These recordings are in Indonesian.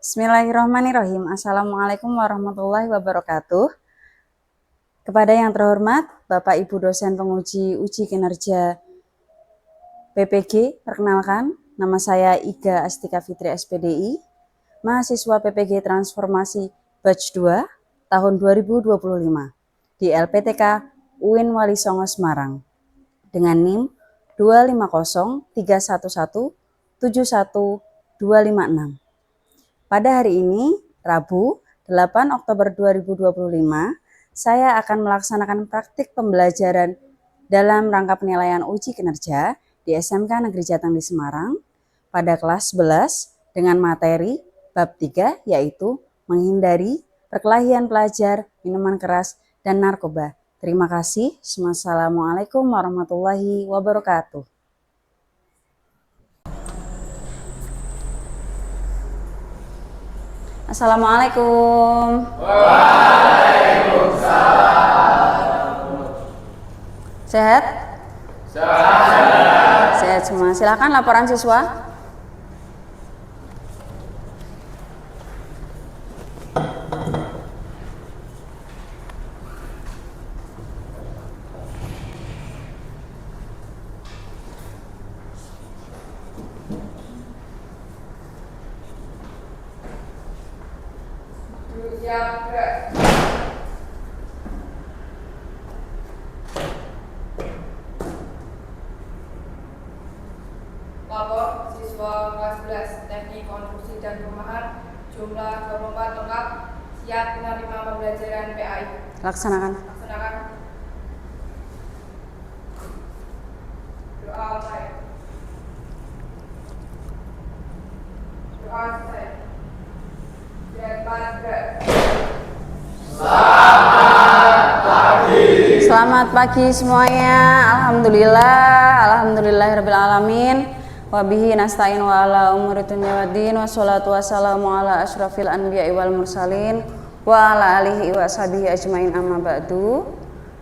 Bismillahirrahmanirrahim. Assalamualaikum warahmatullahi wabarakatuh. Kepada yang terhormat Bapak Ibu dosen penguji uji kinerja PPG, perkenalkan nama saya Iga Astika Fitri SPDI, mahasiswa PPG Transformasi Batch 2 tahun 2025 di LPTK UIN Wali Songo Semarang dengan NIM 25031171256. Pada hari ini, Rabu 8 Oktober 2025, saya akan melaksanakan praktik pembelajaran dalam rangka penilaian uji kinerja di SMK Negeri Jateng di Semarang pada kelas 11 dengan materi bab 3 yaitu menghindari perkelahian pelajar, minuman keras, dan narkoba. Terima kasih. Wassalamualaikum warahmatullahi wabarakatuh. Assalamualaikum. Waalaikumsalam. Sehat? Sehat. Sehat semua. Silakan laporan siswa. Lapor siswa kelas 11 Teknik Konstruksi dan Perumahan jumlah 24 lengkap, siap menerima pembelajaran PAI. Laksanakan. Doa saya. Selamat pagi semuanya. Alhamdulillahirabbil alamin. Wabihi nasta'in wa ala umuri dunya waddin wassalatu wassalamu ala asyrafil anbiya'i wal mursalin wa ala alihi wa sahbihi ajmain amma ba'du.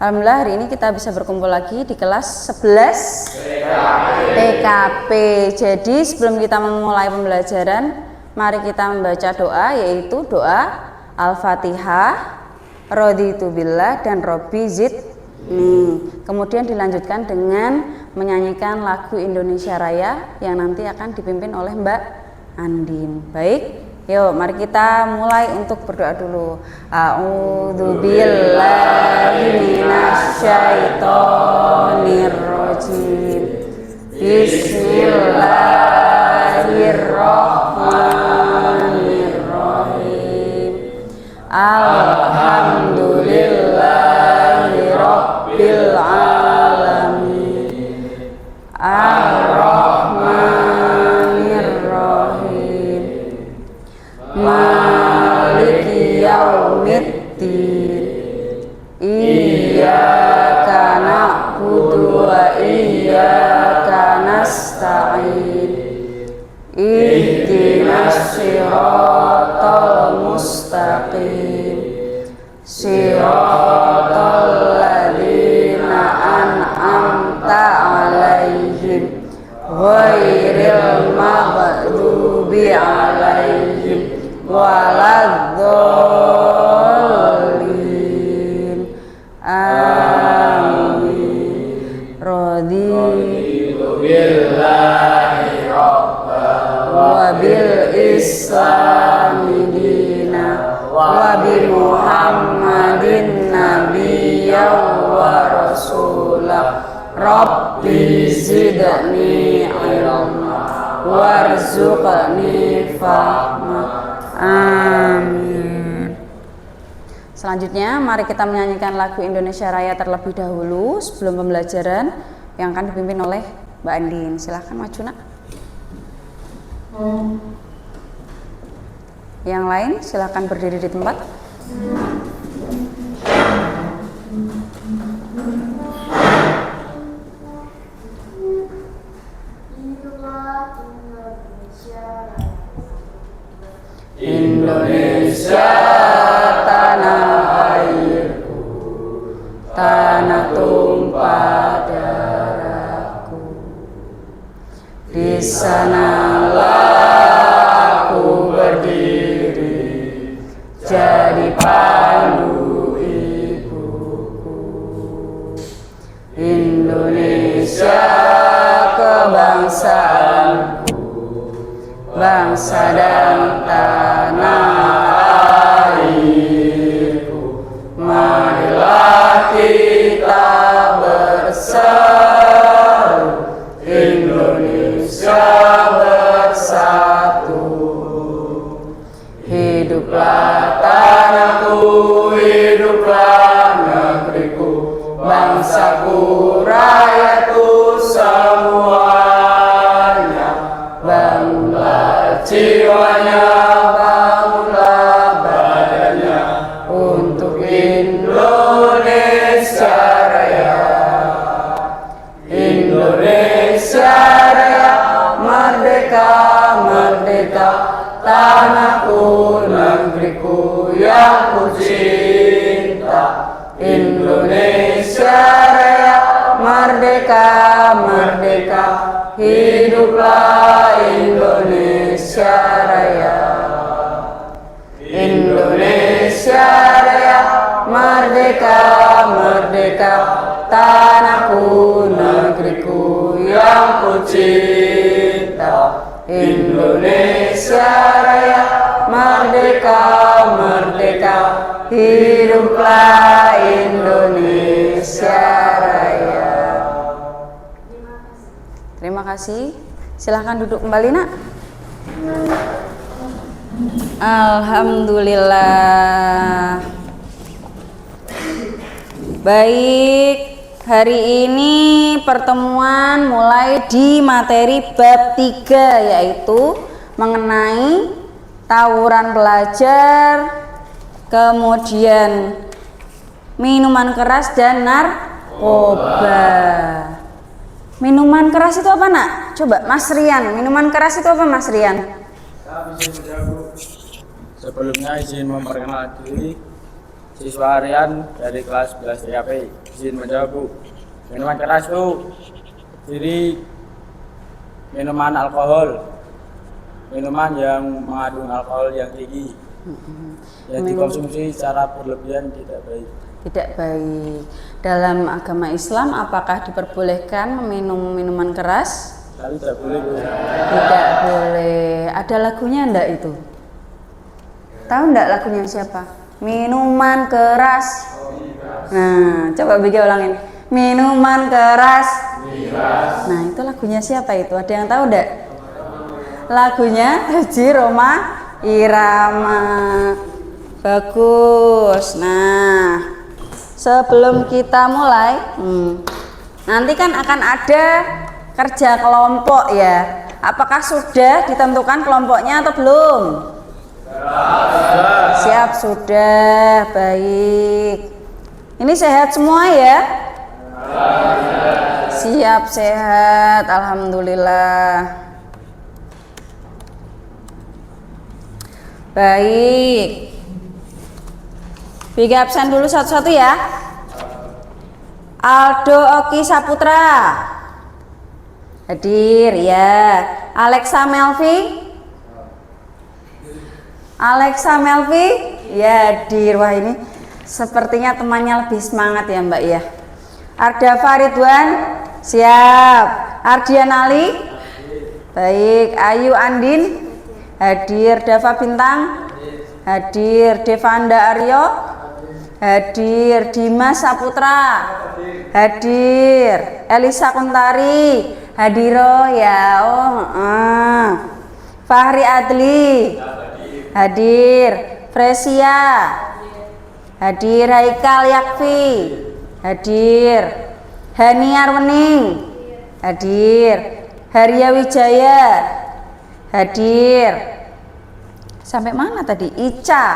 Alhamdulillah hari ini kita bisa berkumpul lagi di kelas 11 TKP. Jadi sebelum kita memulai pembelajaran, mari kita membaca doa, yaitu doa Al-Fatihah, Raditu billah dan Robbi zidni. Kemudian dilanjutkan dengan menyanyikan lagu Indonesia Raya yang nanti akan dipimpin oleh Mbak Andin. Baik, yuk mari kita mulai untuk berdoa dulu. A'udzubillahi minasyaitonirrajim. Bismillahirrahmanirrahim. Alhamdulillahi rabbil alamin. Ar-Rahmanir-Rahim. Maliki yaumiddin. Iyyaka na'budu wa iyyaka nasta'in. Ihdinas siratal mustaqim. Siratal ladzina an'amta 'alaihim ghairil maghdubi 'alaihim waladdallin. Amin. Raditu billahi rabban wa bil islami dina wa bi Muhammadin nabiyyan wa rasulah. Rabbi zidni ilma warzuqni fahma. Amin. Selanjutnya mari kita menyanyikan lagu Indonesia Raya terlebih dahulu sebelum pembelajaran yang akan dipimpin oleh Mbak Andin. Silahkan maju nak. Yang lain silahkan berdiri di tempat. Indonesia tanah airku, tanah tumpah darahku. Di sanalah aku berdiri. pandu ibuku. Indonesia kebangsaanku, bangsa dan tanah airku. Marilah kita berseru, Indonesia bersatu. Hiduplah tanahku, hiduplah negeriku, bangsaku, rakyatku semuanya. Bangunlah jiwanya, bangunlah badannya untuk Indonesia Raya. Indonesia Raya, merdeka, merdeka, tanahku, negeriku yang ku cinta. Indonesia Raya, merdeka, merdeka, hiduplah Indonesia Raya. Indonesia Raya, merdeka, merdeka, tanahku, negeriku yang ku cinta. Indonesia Raya, merdeka, merdeka, hiduplah Indonesia Raya. Terima kasih. Silahkan duduk kembali, Nak. Alhamdulillah. Baik, hari ini pertemuan mulai di materi bab 3, yaitu mengenai tawuran pelajar, kemudian minuman keras dan narkoba. Minuman keras itu apa, Nak? Coba Mas Rian, minuman keras itu apa, Mas Rian? Sebelumnya izin memperkenalkan diri, siswa Rian dari kelas 11 TKP. Izin menjawab, Bu. Minuman keras itu jadi minuman alkohol, minuman yang mengandung alkohol yang tinggi, yang dikonsumsi secara berlebihan tidak baik. Tidak baik. Dalam agama Islam, apakah diperbolehkan meminum minuman keras? Tidak boleh, Bu. Tidak boleh. Ada lagunya enggak itu? Tahu enggak lagunya siapa? Minuman keras. Nah, coba Bega ulangin. Minuman keras. Nah, itu lagunya siapa itu? Ada yang tahu enggak? Lagunya Haji Roma Irama. Bagus. Nah, sebelum kita mulai, nanti kan akan ada kerja kelompok ya. Apakah sudah ditentukan kelompoknya atau belum? Siap, sudah. Baik. Ini sehat semua ya? Siap, sehat. Alhamdulillah. Baik. Bega absen dulu satu-satu ya. Aldo Oki Saputra hadir ya. Alexa Melvi ya hadir. Wah, ini sepertinya temannya lebih semangat ya Mbak ya. Arda Faridwan siap. Ardian Ali baik. Ayu Andin hadir. Dava Bintang hadir. Devanda Aryo hadir. Dimas Saputra hadir. Elisa Kuntari hadiro ya. Fahri Adli hadir. Fresia hadir. Haikal Yakfi hadir. Hani Arwening hadir. Haria Wijaya hadir. Sampai mana tadi? Ica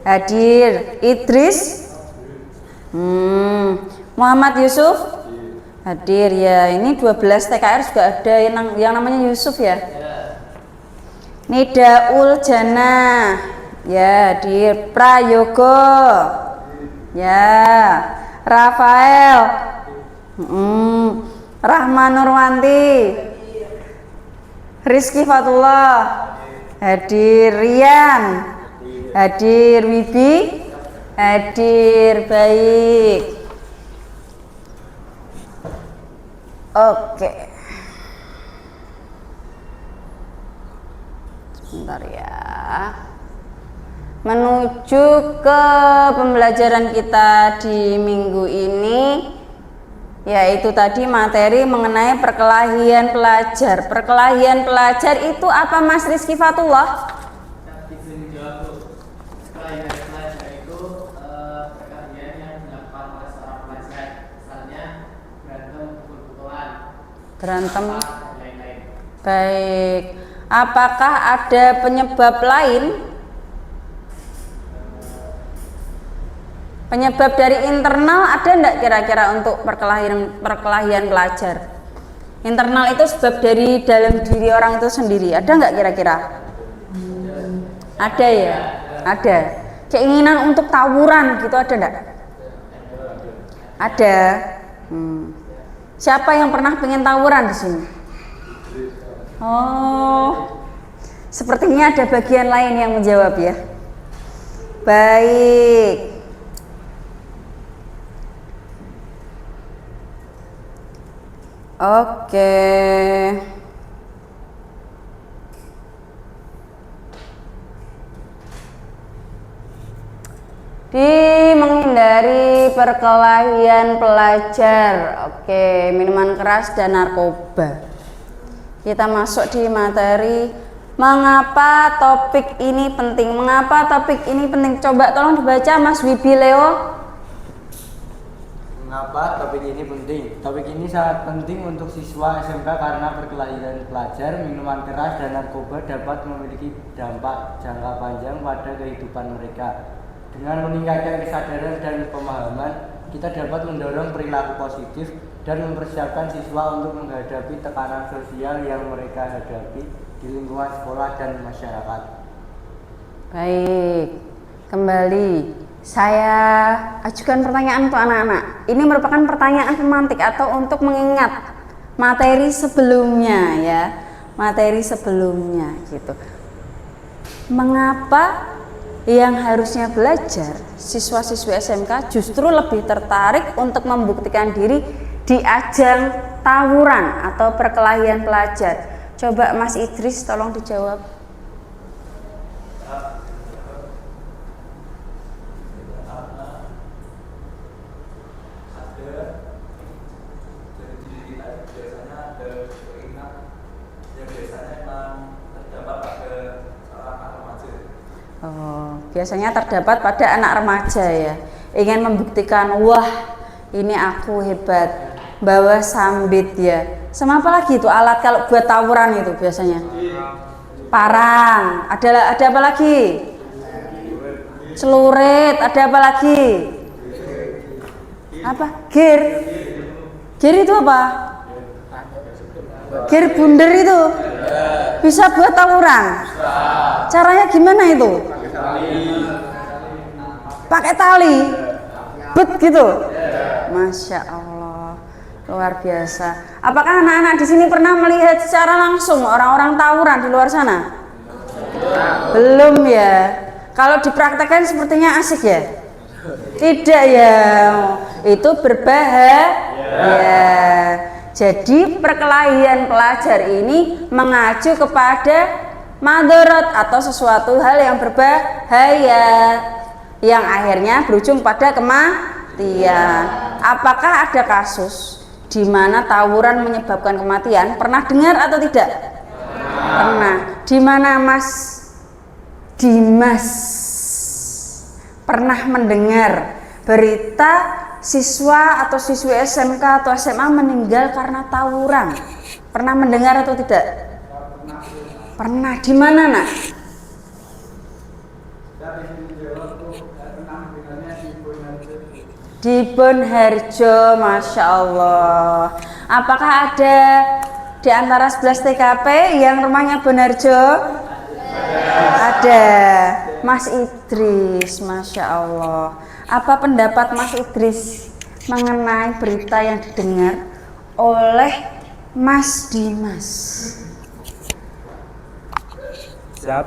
hadir. Idris Muhammad Yusuf hadir ya. Ini 12 TKR juga ada yang namanya Yusuf ya. Nidaul Jana ya hadir. Prayogo ya. Rafael Rahman Nurwanti Rizky Fatullah hadir. Rian Hadir. Wibi? Hadir. Baik. Oke. Sebentar ya. Menuju ke pembelajaran kita di minggu ini, yaitu tadi materi mengenai perkelahian pelajar. Perkelahian pelajar itu apa, Mas Rizky Fatullah? Perkelahian pelajar itu perkelahian yang dilakukan oleh seorang pelajar, misalnya berantem, pukul-pukulan, Berantem. dan lain-lain. Baik. Apakah ada penyebab lain? Penyebab dari internal ada enggak kira-kira untuk perkelahian pelajar? Internal itu sebab dari dalam diri orang itu sendiri. Ada enggak kira-kira? Ada ya? Ada. Keinginan untuk tawuran gitu ada enggak? Ada. Siapa yang pernah pengen tawuran di sini? Oh, sepertinya ada bagian lain yang menjawab ya. Baik. Oke. Di menghindari perkelahian pelajar. Oke, minuman keras dan narkoba. Kita masuk di materi mengapa topik ini penting. Mengapa topik ini penting? Coba tolong dibaca Mas Wibi Leo. Mengapa topik ini penting? Topik ini sangat penting untuk siswa SMK karena perkelahian pelajar, minuman keras, dan narkoba dapat memiliki dampak jangka panjang pada kehidupan mereka. Dengan meningkatkan kesadaran dan pemahaman, kita dapat mendorong perilaku positif dan mempersiapkan siswa untuk menghadapi tekanan sosial yang mereka hadapi di lingkungan sekolah dan masyarakat. Baik, kembali saya ajukan pertanyaan untuk anak-anak. Ini merupakan pertanyaan pemantik atau untuk mengingat materi sebelumnya ya, materi sebelumnya gitu. Mengapa yang harusnya belajar siswa-siswi SMK justru lebih tertarik untuk membuktikan diri di ajang tawuran atau perkelahian pelajar? Coba Mas Idris tolong dijawab. Biasanya terdapat pada anak remaja ya, ingin membuktikan, wah ini aku hebat, bawa sambit ya. Sama apa lagi itu alat kalau buat tawuran itu biasanya? Parang. Ada apa lagi? Celurit. Ada apa lagi? Apa? Gear. Gear itu apa? Gear bunder itu bisa buat tawuran. Caranya gimana itu? Pakai tali, bet gitu. Masya Allah, luar biasa. Apakah anak-anak di sini pernah melihat secara langsung orang-orang tawuran di luar sana? Belum ya. Kalau dipraktekkan sepertinya asik ya? Tidak ya. Itu berbahaya. Jadi perkelahian pelajar ini mengacu kepada madorot atau sesuatu hal yang berbahaya yang akhirnya berujung pada kematian. Apakah ada kasus di mana tawuran menyebabkan kematian? Pernah dengar atau tidak? Pernah. Di mana Mas Dimas pernah mendengar berita siswa atau siswi SMK atau SMA meninggal karena tawuran? Pernah mendengar atau tidak? Pernah. Di mana nak? Di Bonharjo, Masya Allah. Apakah ada di antara 11 TKP yang rumahnya Bonharjo? Ada. Mas Idris, Masya Allah. Apa pendapat Mas Idris mengenai berita yang didengar oleh Mas Dimas? Siap.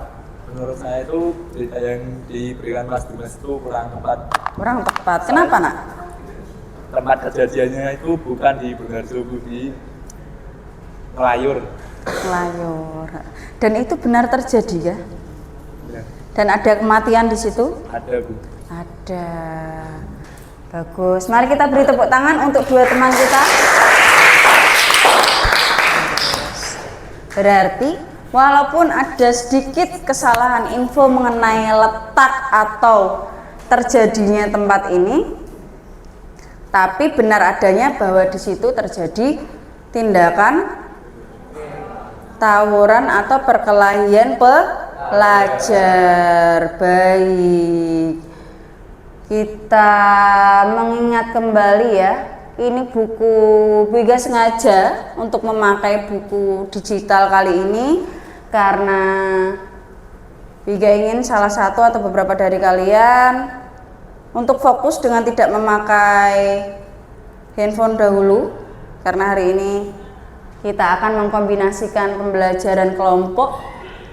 Menurut saya itu cerita yang diberikan Mas Dimas itu kurang tepat. Kurang tepat. Kenapa, Nak? Tempat kejadiannya itu bukan di Bengarjo, di Ngelayur. Layur. Dan itu benar terjadi ya? Ya, Dan ada kematian di situ? ada Bu. Ada. Bagus. Mari kita beri tepuk tangan untuk dua teman kita. Berarti walaupun ada sedikit kesalahan info mengenai letak atau terjadinya tempat ini, tapi benar adanya bahwa di situ terjadi tindakan tawuran atau perkelahian pelajar. Baik. Kita mengingat kembali ya, ini buku Biga sengaja untuk memakai buku digital kali ini karena Biga ingin salah satu atau beberapa dari kalian untuk fokus dengan tidak memakai handphone dahulu, karena hari ini kita akan mengkombinasikan pembelajaran kelompok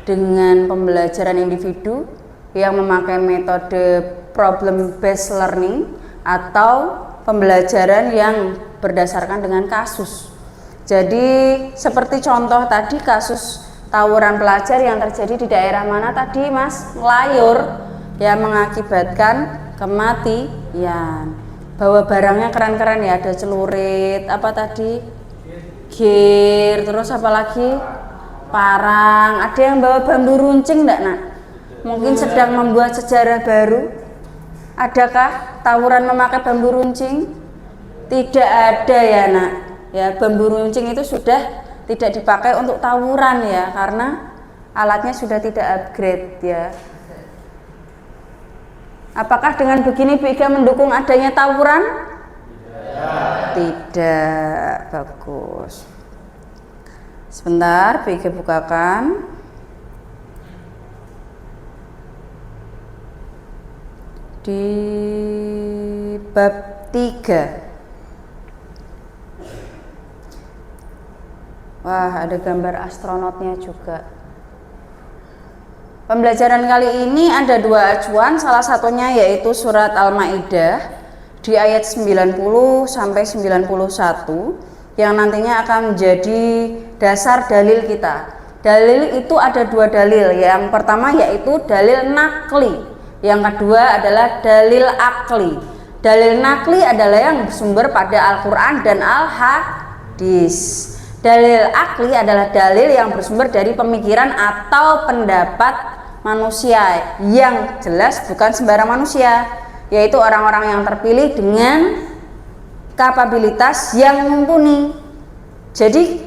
dengan pembelajaran individu yang memakai metode problem based learning atau pembelajaran yang berdasarkan dengan kasus. Jadi seperti contoh tadi kasus tawuran pelajar yang terjadi di daerah mana tadi Mas? Ngelayur, yang mengakibatkan kematian. Bawa barangnya keren-keren ya, ada celurit, apa tadi? Gear, terus apa lagi? Parang. Ada yang bawa bambu runcing enggak, Nak? Mungkin sedang membuat sejarah baru. Adakah tawuran memakai bambu runcing? Tidak ada ya, Nak. Ya, bambu runcing itu sudah tidak dipakai untuk tawuran ya, karena alatnya sudah tidak upgrade ya. Apakah dengan begini Biga mendukung adanya tawuran? Tidak. Bagus. Sebentar, Biga bukakan. Di bab 3. Wah, ada gambar astronotnya juga. Pembelajaran kali ini ada dua acuan, salah satunya yaitu surat Al-Maidah di ayat 90 sampai 91 yang nantinya akan menjadi dasar dalil kita. Dalil itu ada dua dalil. Yang pertama yaitu dalil nakli. Yang kedua adalah dalil akli. Dalil nakli adalah yang bersumber pada Al-Quran dan Al-Hadis. Dalil akli adalah dalil yang bersumber dari pemikiran atau pendapat manusia yang jelas bukan sembarang manusia, yaitu orang-orang yang terpilih dengan kapabilitas yang mumpuni. Jadi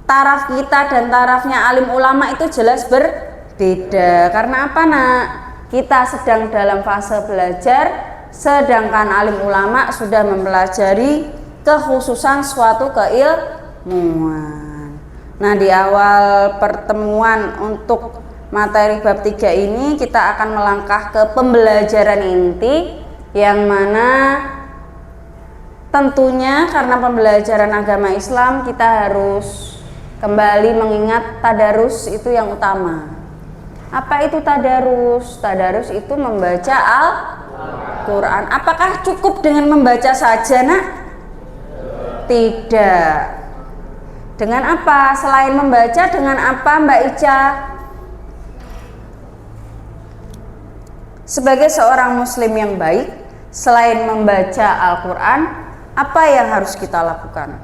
taraf kita dan tarafnya alim ulama itu jelas berbeda. Karena apa, Nak? Kita sedang dalam fase belajar, sedangkan alim ulama sudah mempelajari kekhususan suatu keilmuan. Nah, di awal pertemuan untuk materi bab 3 ini kita akan melangkah ke pembelajaran inti, yang mana tentunya karena pembelajaran agama Islam kita harus kembali mengingat tadarus itu yang utama. Apa itu tadarus? Tadarus itu membaca Al-Quran. Apakah cukup dengan membaca saja, Nak? Tidak. Dengan apa? Selain membaca, dengan apa, Mbak Ica? Sebagai seorang muslim yang baik, selain membaca Al-Quran, apa yang harus kita lakukan?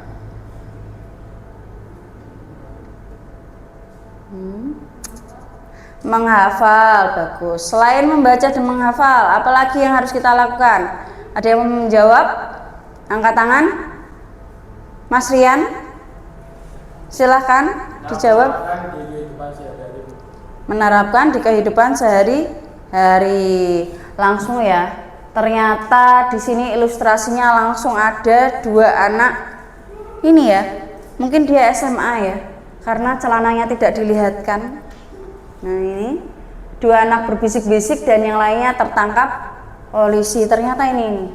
Menghafal, bagus. Selain membaca dan menghafal, apalagi yang harus kita lakukan? Ada yang mau menjawab? Angkat tangan. Mas Rian, silahkan dijawab. Menerapkan di kehidupan sehari-hari. Langsung ya. Ternyata di sini ilustrasinya langsung ada dua anak. Ini ya, mungkin dia SMA ya, karena celananya tidak dilihatkan. Nah, ini dua anak berbisik-bisik dan yang lainnya tertangkap polisi. Ternyata ini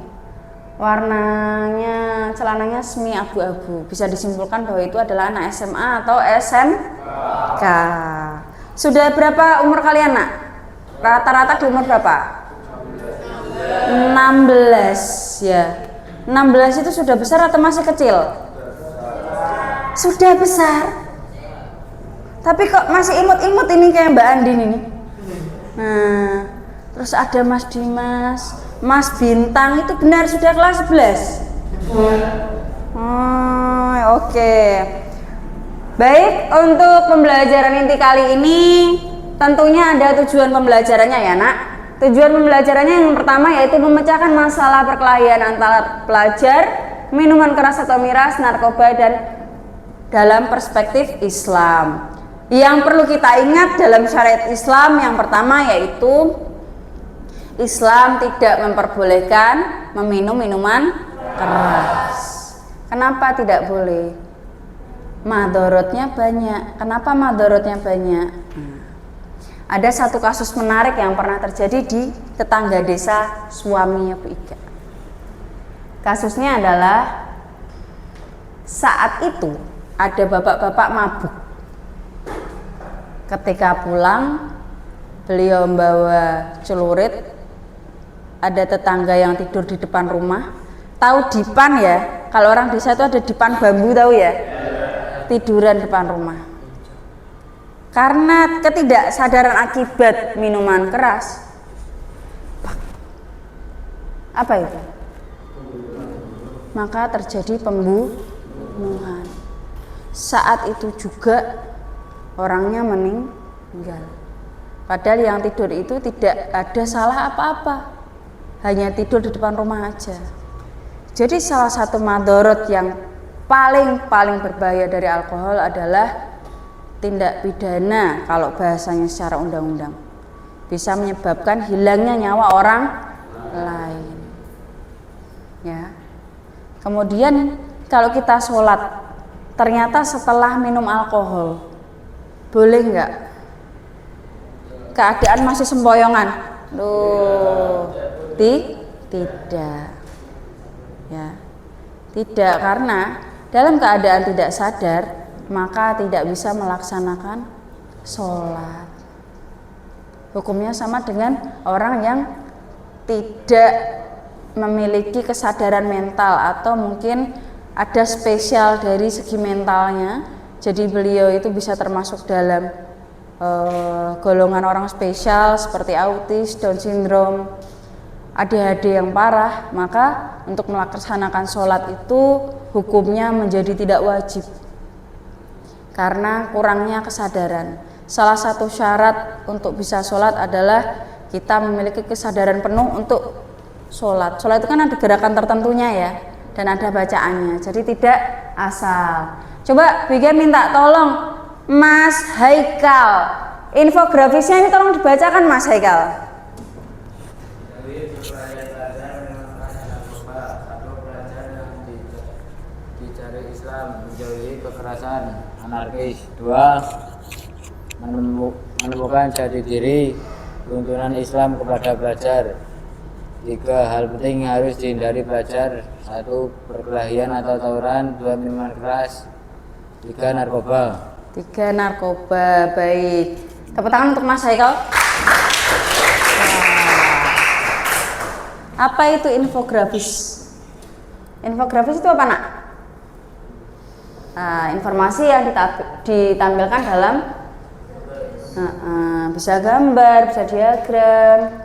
warnanya celananya semi abu-abu. Bisa disimpulkan bahwa itu adalah anak SMA atau SMK. Sudah berapa umur kalian, nak? Rata-rata di umur berapa? 16 ya. 16 itu sudah besar atau masih kecil? Sudah besar. Tapi kok masih imut-imut ini kayak Mbak Andin ini. Nah, terus ada Mas Dimas, Mas Bintang itu benar sudah kelas 11. Oke. Baik, untuk pembelajaran inti kali ini tentunya ada tujuan pembelajarannya ya, nak. Tujuan pembelajarannya yang pertama yaitu memecahkan masalah perkelahian antara pelajar, minuman keras atau miras, narkoba, dan dalam perspektif Islam. Yang perlu kita ingat dalam syariat Islam yang pertama yaitu Islam tidak memperbolehkan meminum minuman keras. Kenapa tidak boleh? Madorotnya banyak. Kenapa madorotnya banyak? Ada satu kasus menarik yang pernah terjadi di tetangga desa suaminya Bu Ika. Kasusnya adalah saat itu ada bapak-bapak mabuk. Ketika pulang, beliau membawa celurit. Ada tetangga yang tidur di depan rumah. Tahu dipan ya? Kalau orang desa itu ada dipan bambu, tahu ya? Tiduran depan rumah. Karena ketidaksadaran akibat minuman keras. Apa itu? Maka terjadi pembunuhan. Saat itu juga orangnya meninggal. Padahal yang tidur itu tidak ada salah apa-apa, hanya tidur di depan rumah aja. Jadi salah satu madorot yang paling berbahaya dari alkohol adalah tindak pidana, kalau bahasanya secara undang-undang, bisa menyebabkan hilangnya nyawa orang lain. Ya. Kemudian kalau kita sholat, ternyata setelah minum alkohol, boleh nggak? Keadaan masih sempoyongan? Loh, tidak. Ya, tidak, karena dalam keadaan tidak sadar maka tidak bisa melaksanakan sholat. Hukumnya sama dengan orang yang tidak memiliki kesadaran mental atau mungkin ada spesial dari segi mentalnya. Jadi beliau itu bisa termasuk dalam golongan orang spesial seperti autis, Down syndrome, ADHD yang parah. Maka untuk melaksanakan sholat itu hukumnya menjadi tidak wajib karena kurangnya kesadaran. Salah satu syarat untuk bisa sholat adalah kita memiliki kesadaran penuh untuk sholat. Sholat itu kan ada gerakan tertentunya ya, dan ada bacaannya, jadi tidak asal. Coba Bigan minta tolong Mas Haikal, infografisnya ini tolong dibacakan Mas Haikal. Dicari Islam, menjauhi kekerasan, anarkis. 2. Menemukan jati diri, tuntunan Islam kepada pelajar. 3. Hal penting harus dihindari pelajar: 1. Perkelahian atau tawuran. 2. Minuman keras. 3. Narkoba. 3. Narkoba. Baik, tepuk tangan untuk Mas Haikal. Apa itu infografis? Infografis itu apa, nak? Informasi yang ditampilkan dalam bisa gambar, bisa diagram.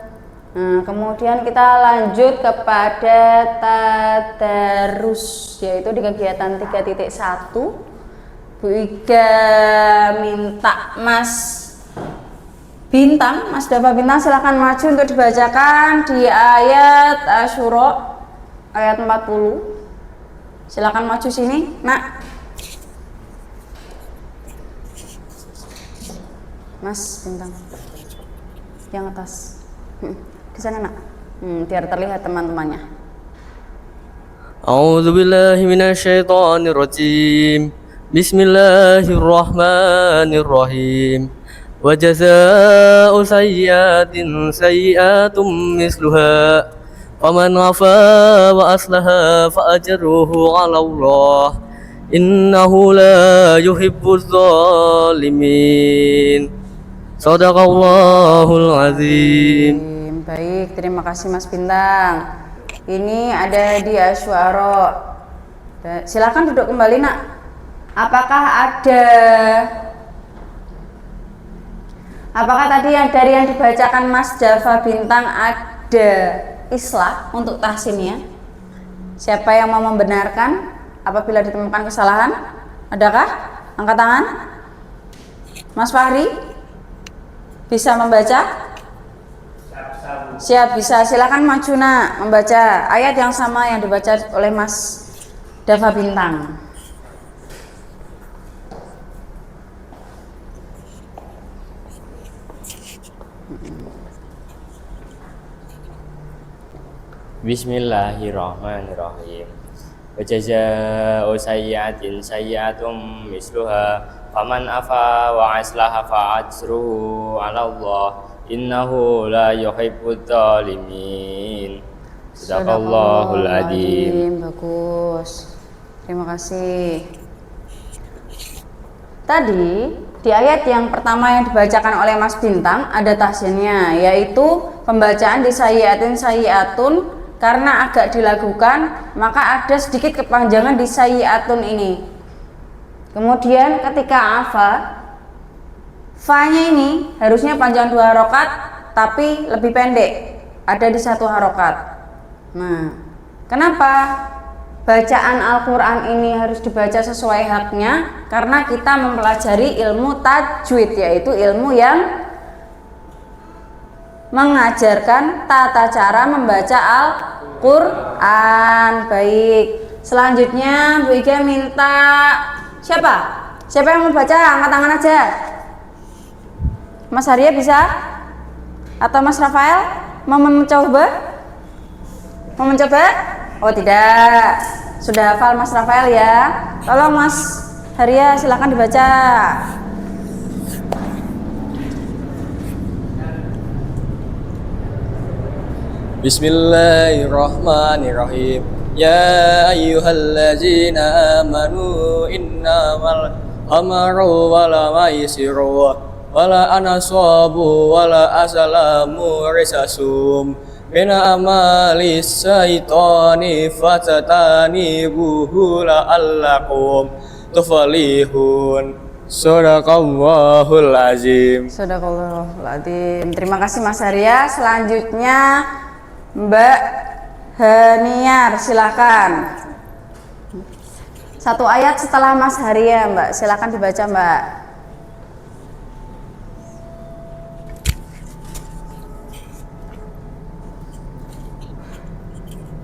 Kemudian kita lanjut kepada tadarus, yaitu di kegiatan 3.1. Bu Iga minta Mas Bintang, Mas Dava Bintang, silahkan maju untuk dibacakan di ayat Asyura ayat 40. Silahkan maju sini, nak. Mas Bintang, yang atas, di sana, nak. Biar terlihat teman-temannya. A'udzu billahi minasyaitonir rajim. Bismillahirrahmanirrahim. Wa jazaa'u sayyi'atin sayyi'atun misluha. Faman 'afa wa aslaha fa ajruhu 'ala Allah. Innahu la yuhibbuz zalimin. Sadaqallahul azim. Baik, terima kasih Mas Bintang. Ini ada di Asy'ara. Silakan duduk kembali, Nak. Apakah tadi yang dari yang dibacakan Mas Java Bintang ada islah untuk tahsinnya? Siapa yang mau membenarkan apabila ditemukan kesalahan? Adakah? Angkat tangan. Mas Fahri bisa membaca? Siap, bisa. Silakan maju, Nak, membaca ayat yang sama yang dibaca oleh Mas Dava Bintang. Bismillahirrahmanirrahim. Wa jazaa'u sayyi'atin sayyi'atun misluha faman afa wa aslaha fa ajruhu 'ala Allah innahu la yuhibbudz zalimin. Sadaqallahul adzim. Bagus. Terima kasih. Tadi di ayat yang pertama yang dibacakan oleh Mas Bintang ada tahsinnya, yaitu pembacaan di sayyi'atun karena agak dilakukan maka ada sedikit kepanjangan di sayyi'atun ini. Kemudian ketika afa, fa-nya ini harusnya panjang 2 harokat tapi lebih pendek, ada di 1 harokat. Nah, kenapa bacaan Al-Quran ini harus dibaca sesuai haknya? Karena kita mempelajari ilmu tajwid, yaitu ilmu yang mengajarkan tata cara membaca Al-Quran. Baik, selanjutnya Bu Iga minta siapa yang mau baca? Angkat tangan aja. Mas Arya bisa? Atau Mas Rafael mau mencoba? Oh tidak, sudah hafal Mas Rafael ya. Tolong Mas Arya silakan dibaca. Bismillahirrahmanirrahim. Ya ayyuhallazina amanu innamal khamru wal maisiru wala anasabu wala azlamu risasum min amalis syaitani fatatanibuhu la'allakum tuflihun. Sadaqallahul azim. Sadaqallahul azim. Terima kasih Mas Arya. Selanjutnya Mbak Haniar, silakan. 1 ayat setelah Mas Arya, Mbak. Silakan dibaca, Mbak.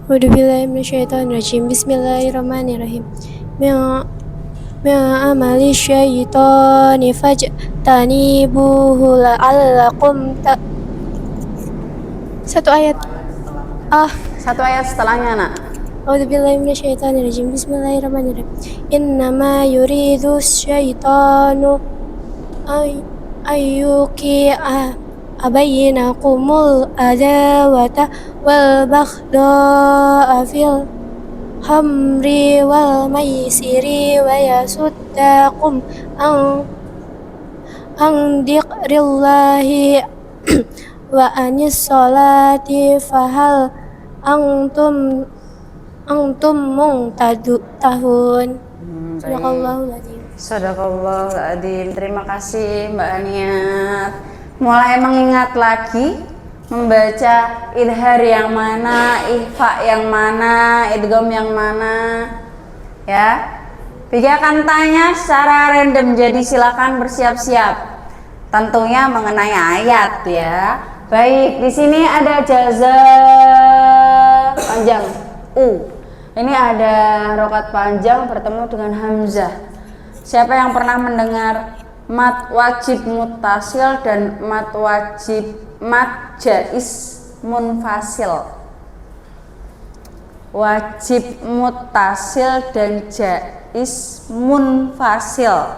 A'udzubillahi minasyaitonirrajim. Bismillahirrahmanirrahim. Ma'amali syaitani fajtanibuhu la'allakum ta. 1 ayat. 1 ayat setelahnya, Nak. A'udzubillahi minasyaitonirrajim. Bismillahirrahmanirrahim. Innama yuridu syaitanu ayyuki'a abayyinakumul adawata wal baghdha'a fil hamri wal maisiri wa yasuddakum an dzikrillahi wa anis sholati fahal antum muntahun. Sadaqallahul adzim. Sadaqallahul adzim. Terima kasih Mbak Aniat. Mulai mengingat lagi membaca idhar yang mana, ikhfa yang mana, idgham yang mana, ya. Bika akan tanya secara random, jadi silakan bersiap-siap. Tentunya mengenai ayat ya. Baik, di sini ada jaza panjang u. Ini ada harokat panjang bertemu dengan hamzah. Siapa yang pernah mendengar mat wajib mutasil dan mat jaiz munfasil? Wajib mutasil dan jaiz munfasil.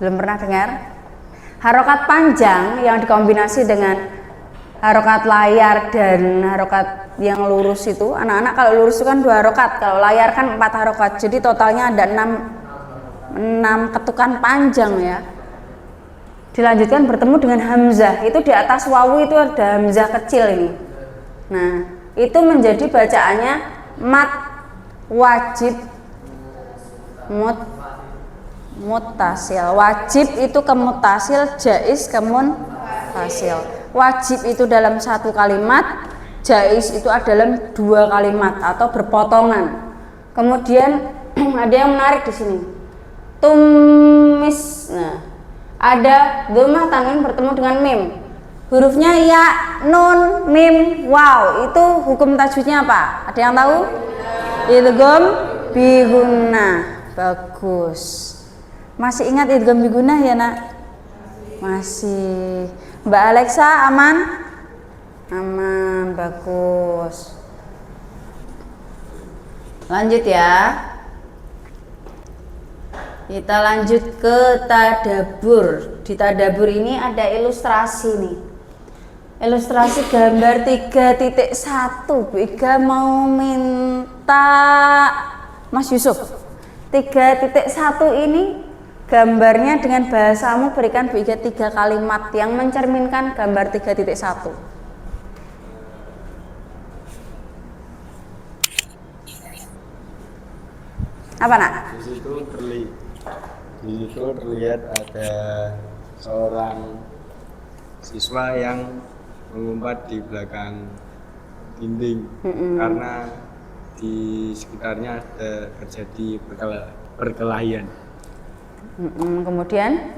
Belum pernah dengar? Harokat panjang yang dikombinasi dengan harokat layar dan harokat yang lurus itu, anak-anak kalau lurus itu kan 2 harokat, kalau layar kan 4 harokat, jadi totalnya ada 6 ketukan panjang ya. dilanjutkan bertemu dengan hamzah. Itu di atas wawu itu ada hamzah kecil ini. Nah, itu menjadi bacaannya mat wajib muttasil. Wajib itu ke muttasil, jaiz ke munfasil. Wajib itu dalam satu kalimat, jaiz itu dalam dua kalimat atau berpotongan. Kemudian ada yang menarik di sini. Tumis. Nah, ada dhammah tanwin bertemu dengan mim. Hurufnya ya, nun, mim, waw. Itu hukum tajwidnya apa? Ada yang tahu? Idgham bi gunnah. Bagus. Masih ingat idgham bi gunnah ya, Nak? Masih. Mbak Alexa aman? Aman, bagus. Lanjut ya. Kita lanjut ke tadabur. Di tadabur ini ada ilustrasi nih. Ilustrasi gambar 3.1. Bu Iga mau minta Mas Yusuf. 3.1 ini gambarnya dengan bahasamu berikan Bu Iga 3 kalimat yang mencerminkan gambar 3.1. Apa, Nak? Di situ terlihat ada seorang siswa yang mengumpat di belakang dinding karena di sekitarnya ada terjadi perkelahian. Kemudian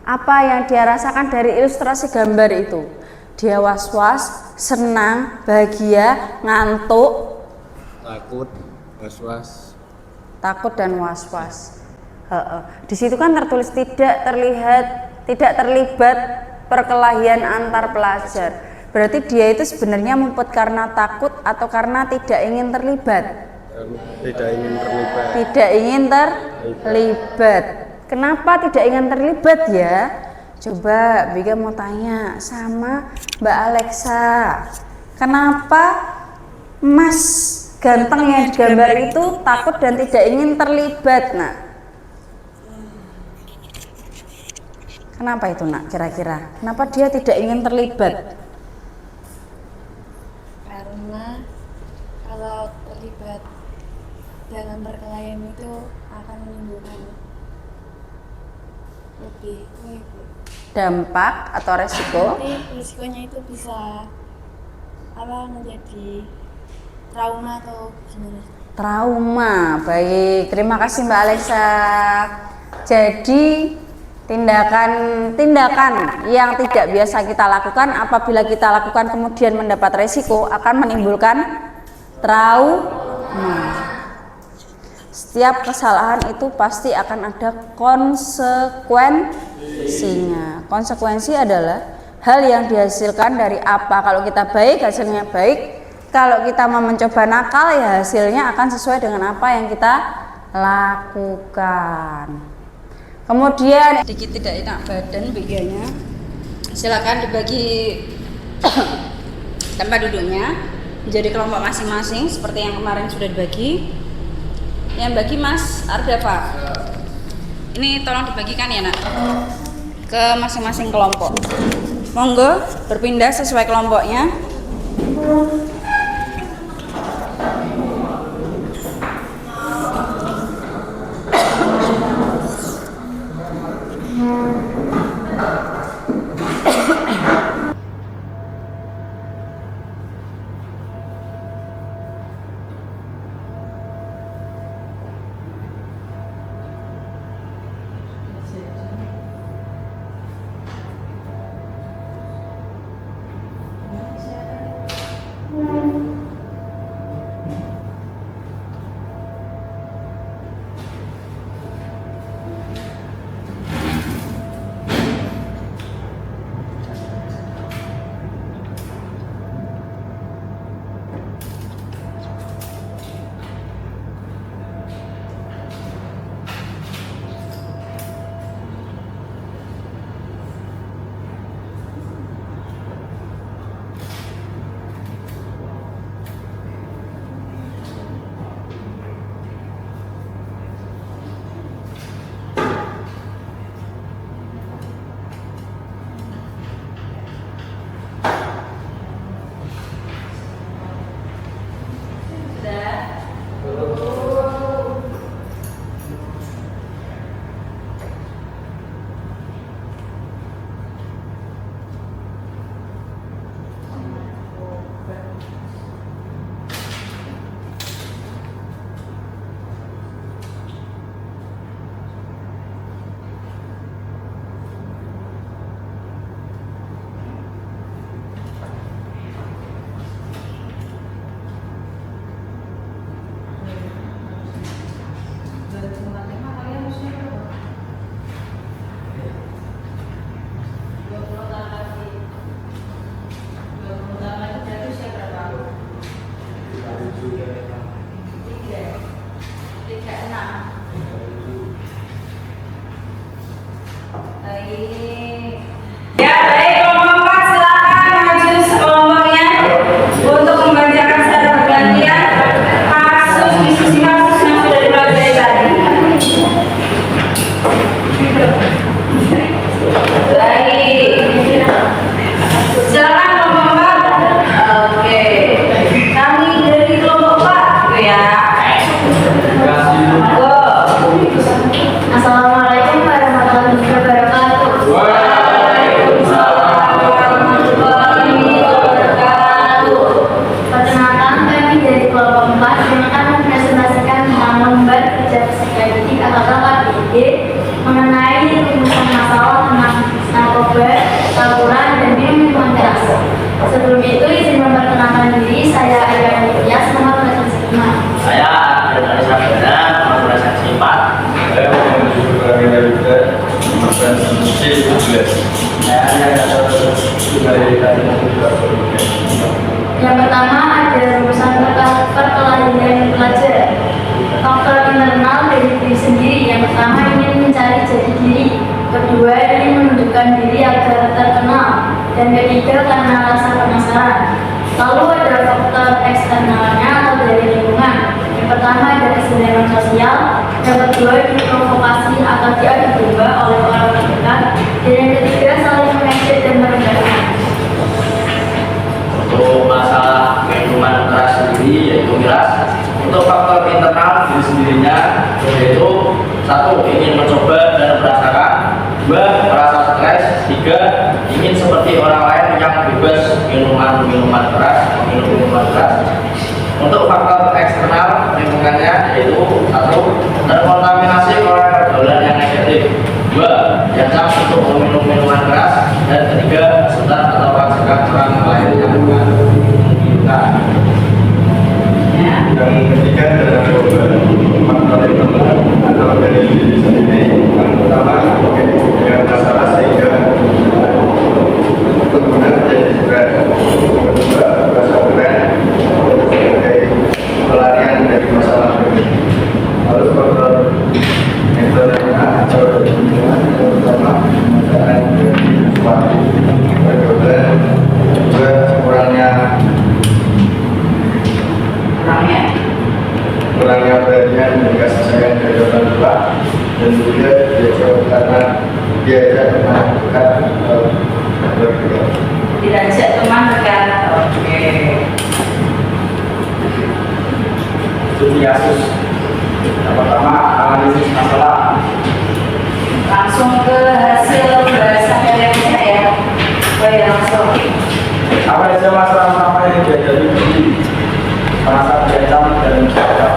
apa yang dia rasakan dari ilustrasi gambar itu? Dia was-was, senang, bahagia, ngantuk, Takut, was-was. Takut dan was-was. Di situ kan tertulis tidak terlibat perkelahian antar pelajar. Berarti dia itu sebenarnya ngumpet karena takut atau karena tidak ingin terlibat? Tidak ingin terlibat. Tidak ingin terlibat. Kenapa tidak ingin terlibat ya? Coba Biga mau tanya sama Mbak Alexa. Kenapa Mas ganteng yang digambar itu takut dan tidak ingin terlibat, Nak? Kenapa itu, Nak, kira-kira? Kenapa dia tidak ingin terlibat? Karena kalau terlibat dalam perkelahian itu akan menimbulkan lebih Dampak atau resiko? Nanti risikonya itu bisa menjadi trauma atau gimana? Trauma. Baik, terima kasih Mbak Alexa. Jadi tindakan yang tidak biasa kita lakukan apabila kita lakukan kemudian mendapat resiko akan menimbulkan trauma. Setiap kesalahan itu pasti akan ada konsekuensinya. Konsekuensi adalah hal yang dihasilkan dari apa. Kalau kita baik, hasilnya baik. Kalau kita mau mencoba nakal, ya hasilnya akan sesuai dengan apa yang kita lakukan. Kemudian sedikit tidak enak badan bagiannya. Silakan dibagi tempat duduknya menjadi kelompok masing-masing seperti yang kemarin sudah dibagi. Yang bagi Mas Ardafa. Ini tolong dibagikan ya, Nak, ke masing-masing kelompok. Monggo berpindah sesuai kelompoknya. Ya, baik, kelompok 4 silakan maju sekelompoknya untuk membacakan secara bergantian kasus diskusi kasus yang sudah dipelajari tadi. Baik, silakan kelompok 4. Oke, kami dari kelompok 4 ya. Go. Assalamualaikum warahmatullahi wabarakatuh. Perkenalkan, kami dari kelompok 4 yang akan mempresentasikan tentang lembar kerja peserta didik atau KKBD mengenai rumusan masalah tentang narkoba, tawuran, dan minuman keras. Sebelum itu, izin memperkenalkan diri, saya Ayah Tias, nomor presentasi 5. Saya Adriana Sabana, nomor presentasi 4. Saya menuju dari Yang pertama ada rumusan perkelahian pelajar. Faktor internal dari diri sendiri. Yang pertama ingin mencari jati diri. Kedua ingin menunjukkan diri agar terkenal. Dan ketiga karena rasa penasaran. Lalu ada faktor eksternalnya atau dari lingkungan. Yang pertama ada kesenjangan sosial. Yang kedua diprovokasi atau diadu domba oleh orang terdekat. Dan yang ketiga saling mengejek dan merendahkan. Untuk masalah minuman keras sendiri yaitu miras. Untuk faktor internal diri sendirinya yaitu 1. Ingin mencoba dan merasakan. 2. Merasa stres. 3. Ingin seperti orang lain yang bebas minuman keras. Untuk faktor eksternal lingkungannya yaitu 1. Terkontaminasi oleh pergaulan yang negatif. 2. Diancam untuk meminum minuman keras. Dan 3. Setar atau mencegah orang lain yang membutuhkan. Yang ketiga adalah faktor internal atau dari diri sendiri. Yang pertama dengan masalah sehingga pengguna menjadi berat. Kedua, rasa berat sebagai pelarian dari masalah ini. Lalu faktor internal atau lingkungan yang pertama keadaan suatu pergaulan. Kedua, kurangnya perhatian dan kasih sayang dari orang tua, dan juga karena diajak melakukan bergerak. Diajak teman dekat. Oke. Studi kasus. Yang pertama analisis masalah. Langsung ke hasil bahasa kalian ya. Baik, langsung. Apa saja masalah utama yang dihadapi merasa diancam dan mencegah.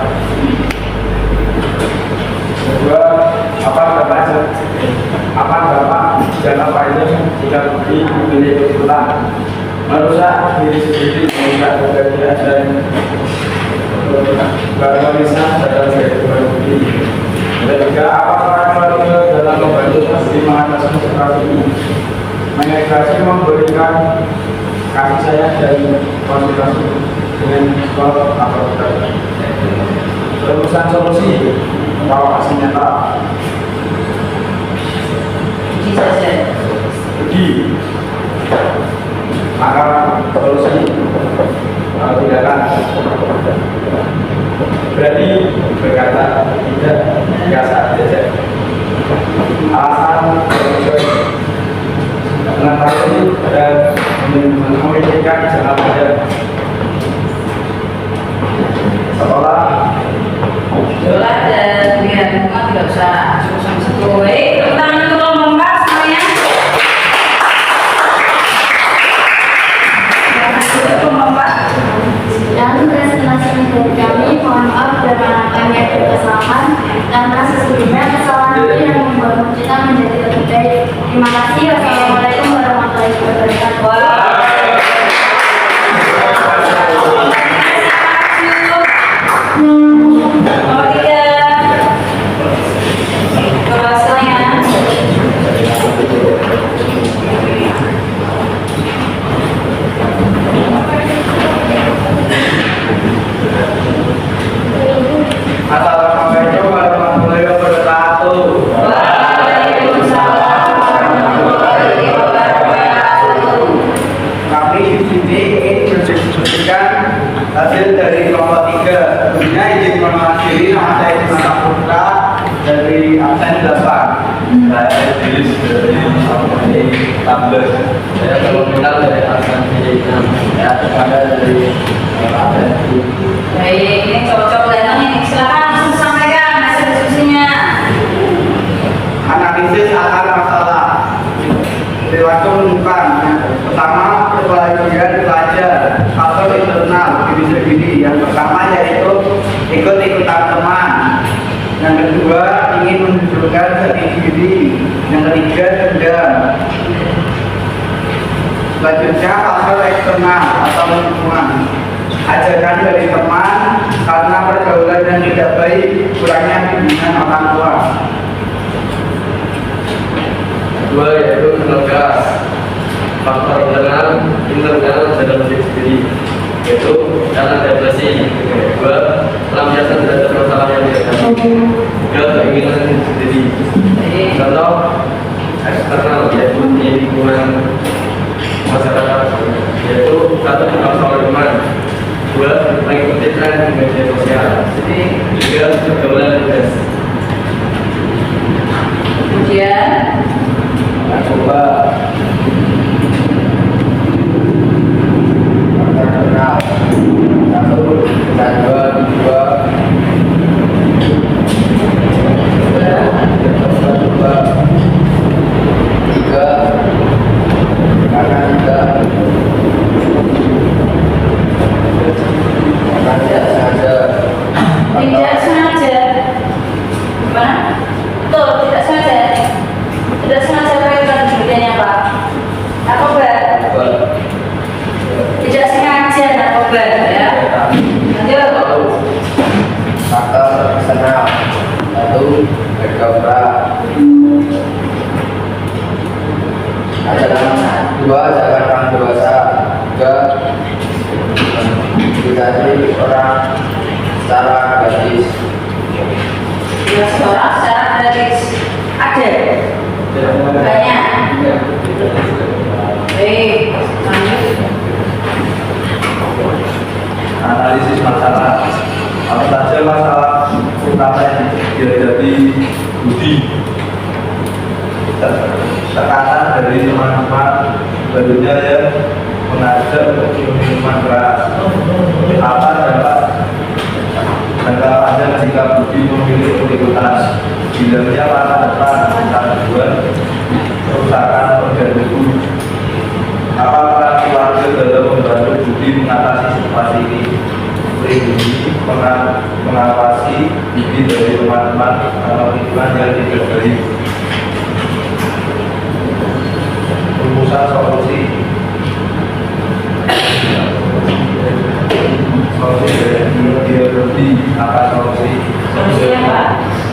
Kedua, apa dampak jangka panjang jika bukti memilih kebetulan merusak diri sendiri, merusak kebahagiaan dan keharmonisan dalam kehidupan bukti. Ketiga, apa keluarga dalam membantu meski mengatasi seperti ini, mengintegrasi memberikan kasih sayang dan konsultasi dengan psikolog atau dokter. Rumusan solusi bahwa aksi nyata uji maka solusi tindakan berarti berkata tidak biasa saja alasan mengatasi dan memikirkan jangka panjang sekolah dan biar rumah tidak usah susah-susah. Baik, tepuk tangan untuk kelompok 4 semuanya. Kelompok 4. Dan presentasi dari kami, mohon maaf dan anak-anak berkesalahan karena sesungguhnya kesalahan itu yang membuat kita menjadi lebih baik. Terima kasih. Wassalamualaikum warahmatullahi wabarakatuh. Hasil dari kelompok 3, tentunya izin mengakhiri nama saya Ismail Saputra dari absen 8. Saya Idris dari 16. Saya Terminal dari absen 6. Saya Kepada dari absen 7. Baik, ini cocok datang ini. Silakan langsung sampaikan hasil diskusinya. Analisis akar masalah. Perilaku menemukan pertama perkelahian pelajar faktor internal diri sendiri. Yang pertama yaitu ikut-ikutan teman. Yang kedua ingin menunjukkan jati diri. Yang ketiga dendam. Selanjutnya faktor eksternal atau lingkungan. Ajakan dari teman karena pergaulan yang tidak baik, kurangnya bimbingan orang tua. Kedua yaitu penegas faktor internal dalam diri sendiri, yaitu karena depresi. Kedua, pelampiasan terhadap masalah yang dihadapi. Tiga, keinginan diri sendiri. Contoh eksternal yaitu di lingkungan masyarakat, yaitu satu faktor iman. Dua, mengikuti tren di media sosial. Tiga, pergaulan bebas. Kemudian Coba kenal satu dan dua tiga karena tidak sengaja. Gimana? Tuh, tidak sengaja. Tidak sengaja pegang kemudiannya Pak. Narkoba. Tidak sengaja narkoba ya. Lanjut. faktor eksternal satu bergabung. Dua, jangan orang dewasa. Tiga, dikasih orang secara gratis. Orang secara gratis ada banyak. Baik, lanjut. Analisis masalah. Apa saja masalah utama yang dihadapi Budi? Tekanan dari teman-teman barunya yang mengajak untuk minuman keras. Apa dampak jangka panjang jika Budi memilih ikut-ikutan? Hilangnya masa depan kandungan, kerusakan organ tubuh. Apa peran keluarga dalam membantu Budi mengatasi situasi ini? Melindungi, mengawasi Budi dari teman-teman atau lingkungan yang tidak baik. Rumusan solusi. Solusi dari Budi apa solusi?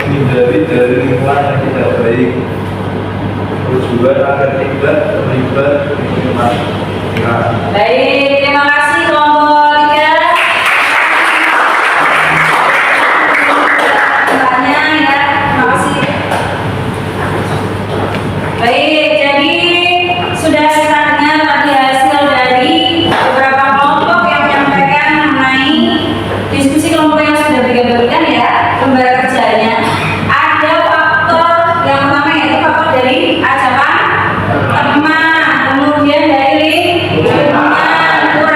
Hindari dari lingkungan yang tidak baik. Tujuan agar tidak terlibat di lingkungan. Baik, terima kasih kelompok 3. Tanya ya, terima kasih. Baik, jadi sudah kita dengar tadi hasil dari beberapa kelompok yang menyampaikan mengenai diskusi kelompok yang sudah berikan ya, lembar kerjanya. Ada faktor yang pertama yaitu faktor dari ajakan teman, kemudian dari lingkungan,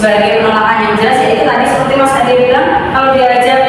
sebagai penolakan yang jelas, yaitu tadi seperti Mas Ade bilang, kalau diajak